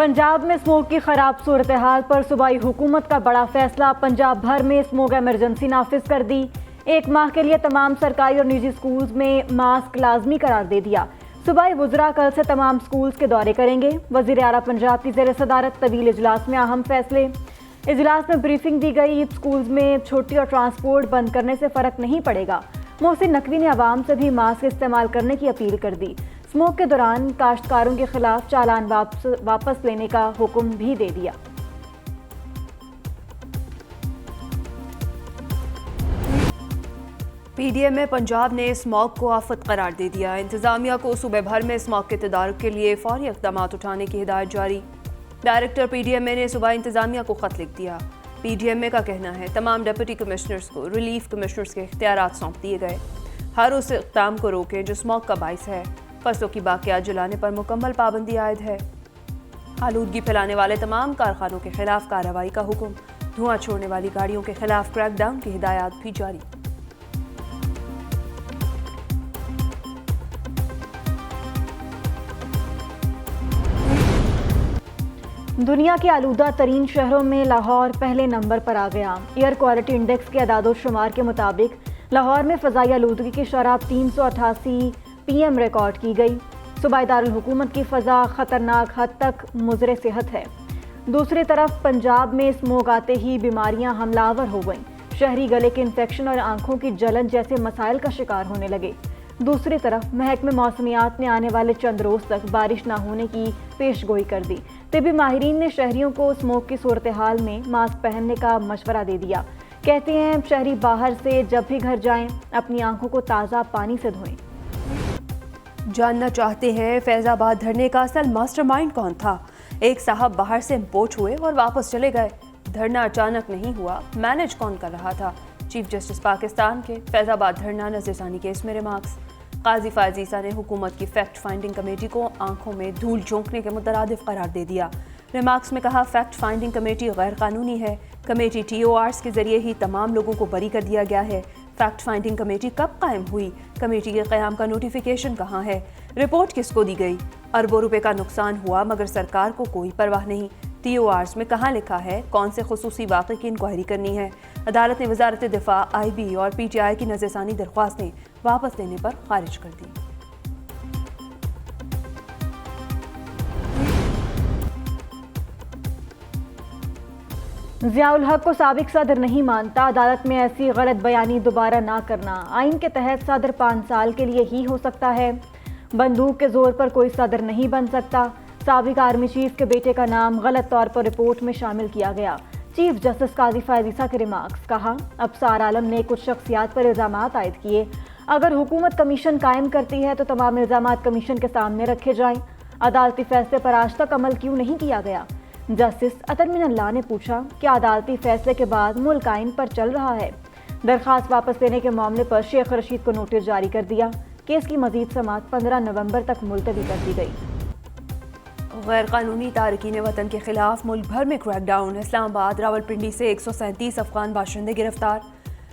पंजाब में स्मोक की खराब सूरत-ए-हाल पर सूबाई हुकूमत का बड़ा फैसला। पंजाब भर में स्मोक इमरजेंसी नाफिज कर दी। 1 माह के लिए तमाम सरकारी और निजी स्कूल्स में मास्क लाजमी करार दे दिया। सूबाई वुज़रा कल से तमाम स्कूल्स के दौरे करेंगे। वज़ीर आला पंजाब की ज़ेर सदारत तवील इजलास में अहम फैसले। इजलास में ब्रीफिंग दी गई। स्कूल्स में छुट्टी और ट्रांसपोर्ट बंद करने से फ़र्क नहीं पड़ेगा। मोहसिन नकवी ने आवाम से भी मास्क इस्तेमाल करने की अपील कर दी। स्मोक के दौरान काश्तकारों के खिलाफ चालान वापस लेने का हुक्म भी दे दिया। पीडीएम में पंजाब ने स्मॉग को आफत करार दे दिया। इंतजामिया को सूबे भर में स्मॉग के तदारुक के लिए फौरी इक़दाम उठाने की हिदायत जारी। डायरेक्टर पीडीएमए ने सूबाई इंतजामिया को खत लिख दिया। पीडीएमए का कहना है तमाम डिप्टी कमिश्नर्स को रिलीफ कमिश्नर्स के इख्तियारात सौंप दिए गए। हर उस इक़दाम को रोकें जो स्मॉग का बाइस है। फसलों की बाकियात जलाने पर मुकम्मल पाबंदी आयद है। आलूदगी फैलाने वाले तमाम कारखानों के खिलाफ कार्रवाई का हुक्म। धुआं छोड़ने वाली गाड़ियों के खिलाफ क्रैकडाउन की हिदायत भी जारी। दुनिया के आलूदा तरीन शहरों में लाहौर पहले नंबर पर आ गया। एयर क्वालिटी इंडेक्स के अदाद-ओ-शुमार के मुताबिक लाहौर में फ़ज़ाई आलूदगी की शरह 388 PM रिकॉर्ड की गई। सूबाई दारुल हुकूमत की फ़ज़ा ख़तरनाक हद तक मुज़रे सेहत है। दूसरी तरफ पंजाब में स्मोक आते ही बीमारियां हमलावर हो गईं। शहरी गले के इन्फेक्शन और आंखों की जलन जैसे मसाइल का शिकार होने लगे। दूसरी तरफ महकमे मौसमियात ने आने वाले चंद रोज़ तक बारिश न होने की पेशगोई कर दी। तिबी माहिरीन ने शहरियों को स्मोक की सूरत हाल में मास्क पहनने का मशवरा दे दिया। कहते हैं शहरी बाहर से जब भी घर जाएं अपनी आंखों को ताज़ा पानी से धोएं। जानना चाहते हैं फैजाबाद धरने का असल मास्टरमाइंड कौन था? एक साहब बाहर से इम्पोर्ट हुए और वापस चले गए। धरना अचानक नहीं हुआ, मैनेज कौन कर रहा था? चीफ जस्टिस पाकिस्तान के फैजाबाद धरना नज़रसानी केस में रिमार्क्स। काजी फ़ायज़ ईसा ने हुकूमत की फैक्ट फाइंडिंग कमेटी को आंखों में धूल झोंकने के मुतरादिफ करार दे दिया। रिमार्क्स में कहा फैक्ट फाइंडिंग कमेटी गैर कानूनी है। कमेटी TORs के जरिए ही तमाम लोगों को बरी कर दिया गया है। फैक्ट फाइंडिंग कमेटी कब कायम हुई? कमेटी के क़याम का नोटिफिकेशन कहाँ है? रिपोर्ट किसको दी गई? अरबों रुपए का नुकसान हुआ मगर सरकार को कोई परवाह नहीं। TORs में कहाँ लिखा है कौन से खुसूसी वाक़े की इंक्वायरी करनी है? अदालत ने वज़ारत दिफा, IB और PTI की नज़रसानी दरख्वास्तें वापस लेने पर खारिज कर दी। ज़ियाउल हक को साबिक सदर नहीं मानता। अदालत में ऐसी गलत बयानी दोबारा ना करना। आइन के तहत सदर 5 साल के लिए ही हो सकता है। बंदूक के जोर पर कोई सदर नहीं बन सकता। साबिक आर्मी चीफ के बेटे का नाम गलत तौर पर रिपोर्ट में शामिल किया गया। चीफ जस्टिस काजी फ़ायज़ ईसा के रिमार्क्स। कहा अबसार आलम ने कुछ शख्सियात पर इल्ज़ामात आयद किए। अगर हुकूमत कमीशन कायम करती है तो तमाम इल्ज़ामात कमीशन के सामने रखे जाएं। अदालती फैसले पर आज तक अमल क्यों नहीं किया गया? जस्टिस अतर मिनल्लाह ने पूछा क्या अदालती फैसले के बाद मुल्क आइन पर चल रहा है? दरख्वास्त वापस लेने के मामले पर शेख रशीद को नोटिस जारी कर दिया। केस की मजीद समाअत 15 नवंबर तक मुलतवी कर दी गई। गैर कानूनी तारकीन वतन के खिलाफ मुल्क भर में क्रैकडाउन। इस्लामाबाद रावलपिंडी से 137 अफगान बाशिंदे गिरफ्तार।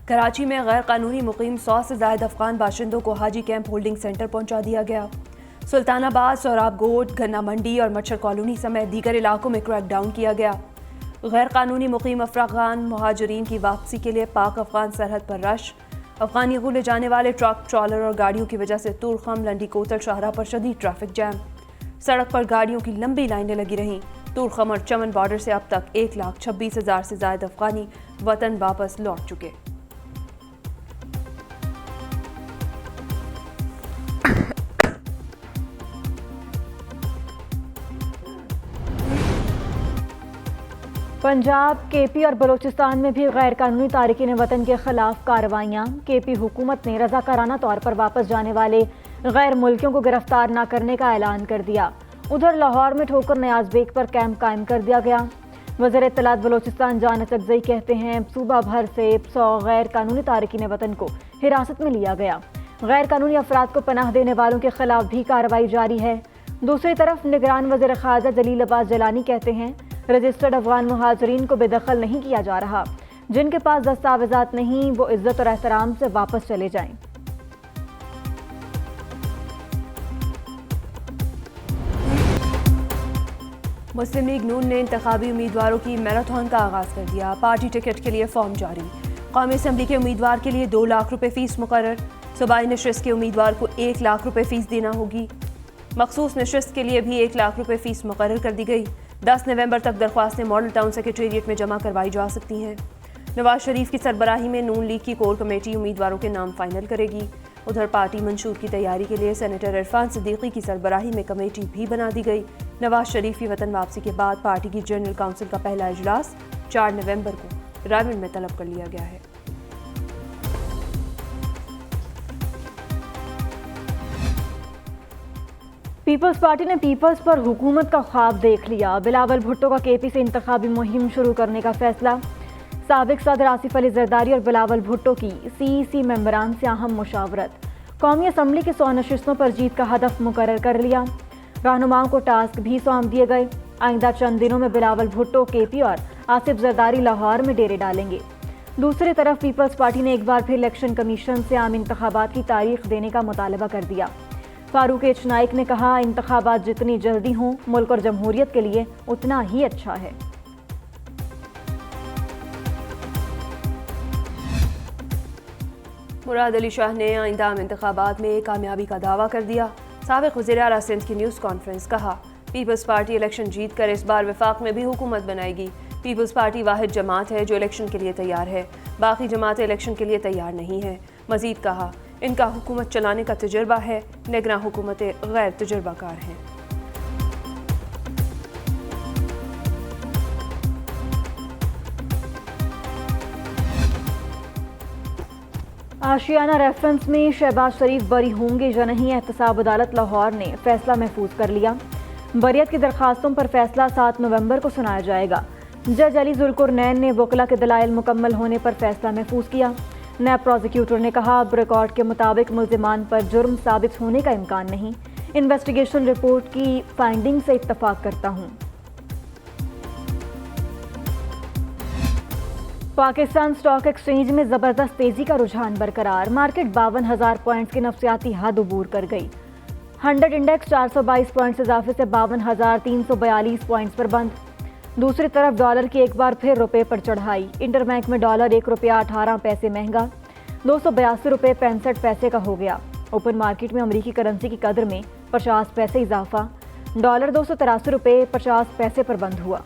कराची में गैर कानूनी मुकीम 100 से ज़ायद अफगान बाशिंदों को हाजी कैंप होल्डिंग सेंटर पहुंचा दिया गया। सुल्तानाबाद, सोहराब गोट, गन्ना मंडी और मच्छर कॉलोनी समेत दीगर इलाकों में क्रैकडाउन किया गया। गैर कानूनी मुकीम अफगान मुहाजिरीन की वापसी के लिए पाक अफगान सरहद पर रश। अफगानी को ले जाने वाले ट्रक, ट्रॉलर और गाड़ियों की वजह से तुरखम, लंडी कोतल शाहरा पर शदीद ट्रैफिक जैम। सड़क पर गाड़ियों की लंबी लाइनें लगी रहीं। तुरखम और चमन बॉर्डर से अब तक 1,26,000 से ज़ायद अफगानी वतन वापस लौट चुके। पंजाब, KP और बलोचिस्तान में भी गैर कानूनी तारकीन वतन के खिलाफ कार्रवाइयाँ। KP हुकूमत ने रज़ाकाराना तौर पर वापस जाने वाले गैर मुल्कियों को गिरफ्तार न करने का ऐलान कर दिया। उधर लाहौर में ठोकर नयाज बेग पर कैंप कायम कर दिया गया। वज़ीर इत्तलात बलोचिस्तान जान अचकज़ई कहते हैं सूबा भर से 100 गैर कानूनी तारकीन वतन को हिरासत में लिया गया। गैर कानूनी अफराद को पनाह देने वालों के खिलाफ भी कार्रवाई जारी है। दूसरी तरफ निगरान वज़ीर ख़ारजा जलील अब्बास जलानी कहते हैं रजिस्टर्ड अफगान मुहाजिरीन को बेदखल नहीं किया जा रहा। जिनके पास दस्तावेज़ात नहीं वो इज्जत और एहतराम से वापस चले जाएं। مسلم لیگ نون نے انتخابی امیدواروں کی میراتھن کا آغاز کر دیا۔ پارٹی ٹکٹ کے لیے فارم جاری۔ قومی اسمبلی کے امیدوار کے لیے 2 لاکھ روپے فیس مقرر۔ صوبائی نشست کے امیدوار کو 1 لاکھ روپے فیس دینا ہوگی۔ مخصوص نشست کے لیے بھی 1 لاکھ روپے فیس مقرر کر دی گئی۔ 10 نومبر تک درخواستیں ماڈل ٹاؤن سیکریٹریٹ میں جمع کروائی جا سکتی ہیں۔ نواز شریف کی سربراہی میں نون لیگ کی کور کمیٹی امیدواروں کے نام فائنل کرے گی۔ ادھر پارٹی منشور کی تیاری کے لیے سینیٹر عرفان صدیقی کی سربراہی میں کمیٹی بھی بنا دی گئی۔ نواز شریف کی وطن واپسی کے بعد پارٹی کی جنرل کونسل کا پہلا اجلاس 4 نومبر کو راولپنڈی میں طلب کر لیا گیا ہے۔ پیپلز پارٹی نے پیپلز پر حکومت کا خواب دیکھ لیا۔ بلاول بھٹو کا کے پی سے انتخابی مہم شروع کرنے کا فیصلہ۔ سابق صدر آصف علی زرداری اور بلاول بھٹو کی سی ای سی ممبران سے اہم مشاورت۔ قومی اسمبلی کی 100 نشستوں پر جیت کا ہدف مقرر کر لیا۔ رہنماؤں کو ٹاسک بھی سونپ دیے گئے۔ آئندہ چند دنوں میں بلاول بھٹو کے پی اور آصف زرداری لاہور میں ڈیرے ڈالیں گے۔ دوسری طرف پیپلز پارٹی نے ایک بار پھر الیکشن کمیشن سے عام انتخابات کی تاریخ دینے کا مطالبہ کر دیا۔ فاروق ایچ نائک نے کہا، انتخابات جتنی جلدی ہوں ملک اور جمہوریت کے لیے اتنا ہی اچھا ہے۔ مراد علی شاہ نے آئندہ عام انتخابات میں کامیابی کا دعویٰ کر دیا۔ سابق وزیر اعلیٰ سندھ کی نیوز کانفرنس، کہا پیپلز پارٹی الیکشن جیت کر اس بار وفاق میں بھی حکومت بنائے گی۔ پیپلز پارٹی واحد جماعت ہے جو الیکشن کے لیے تیار ہے، باقی جماعتیں الیکشن کے لیے تیار نہیں ہیں۔ مزید کہا، ان کا حکومت چلانے کا تجربہ ہے، نگراں حکومتیں غیر تجربہ کار ہیں۔ آشیانہ ریفرنس میں شہباز شریف بری ہوں گے یا نہیں، احتساب عدالت لاہور نے فیصلہ محفوظ کر لیا۔ بریت کی درخواستوں پر فیصلہ 7 نومبر کو سنایا جائے گا۔ جج علی ذوالقرنین نے وکلا کے دلائل مکمل ہونے پر فیصلہ محفوظ کیا۔ نیب پروزیکیوٹر نے کہا، اب ریکارڈ کے مطابق ملزمان پر جرم ثابت ہونے کا امکان نہیں۔ انویسٹیگیشن رپورٹ کی فائنڈنگ سے اتفاق کرتا ہوں۔ پاکستان سٹاک ایکسچینج میں زبردست تیزی کا رجحان برقرار۔ مارکیٹ 52,000 پوائنٹس کی نفسیاتی حد عبور کر گئی۔ 100 انڈیکس 422 پوائنٹس اضافے سے 52,342 پوائنٹس پر بند۔ دوسری طرف ڈالر کی ایک بار پھر روپے پر چڑھائی۔ انٹر بینک میں ڈالر 1 روپیہ 18 پیسے مہنگا، 282 روپے 65 پیسے کا ہو گیا۔ اوپن مارکیٹ میں امریکی کرنسی کی قدر میں 50 پیسے اضافہ، ڈالر 283 روپے 50 پیسے پر بند ہوا۔